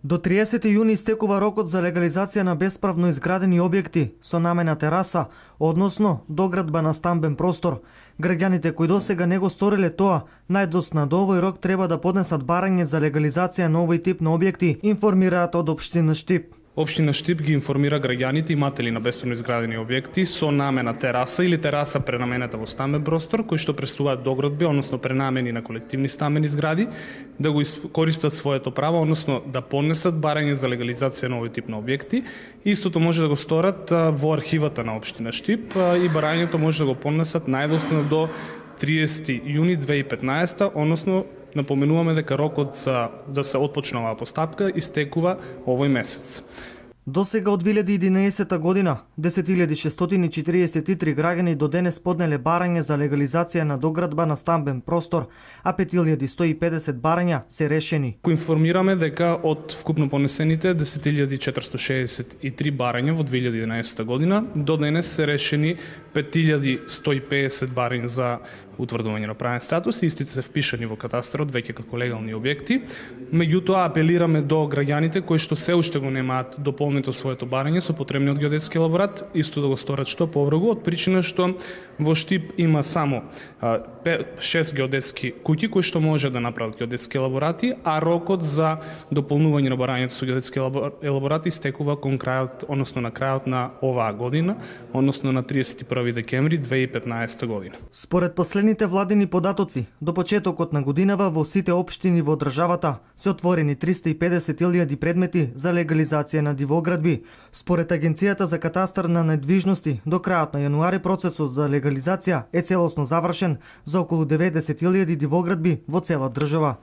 До 30 јуни истекува рокот за легализација на бесправно изградени објекти со намена тераса, односно доградба на стамбен простор. Граѓаните кои досега не го сториле тоа, најдоцна до овој рок треба да поднесат барање за легализација на овој тип на објекти, информираат од општина Штип. Општина Штип ги информира граѓаните иматели на бесправно изградени објекти со намена тераса или тераса пренаменета во стамбен простор, кои што представуваат доградби, односно пренамени на колективни стамбени згради, да го користат своето право, односно да поднесат барање за легализација на овој тип на објекти. Истото може да го сторат во архивата на општина Штип и барањето може да го поднесат најдоцна до 30 јуни 2015, односно напоменуваме дека рокот за да се отпочне оваа постапка истекува овој месец. Досега од 2011 година 10.643 граѓани до денес поднеле барање за легализација на доградба на стамбен простор, а 5.150 барања се решени. Го информираме дека од вкупно понесените 10.463 барања во 2011 година до денес се решени 5.150 барања за утврдување на правен статус и истите се впишани во катастарот веќе како легални објекти. Меѓутоа апелираме до граѓаните кои што се уште го немаат дополнето своето барање со потребниот геодетски елаборат, исто да го сторат што побрзо, од причина што во Штип има само 6 геодетски куќи кои што може да направат геодетски елаборати, а рокот за дополнување на барањето со геодетски елаборати истекува кон крајот, односно на крајот на оваа година, односно на 31 декември 2015 година. Според последните владини податоци, до почетокот на годинава во сите општини во државата се отворени 350.000 предмети за легализација на дивоградби. Според Агенцијата за катастар на недвижности, до крајот на јануари процесот за легализација е целосно завршен за околу 90.000 дивоградби во цела држава.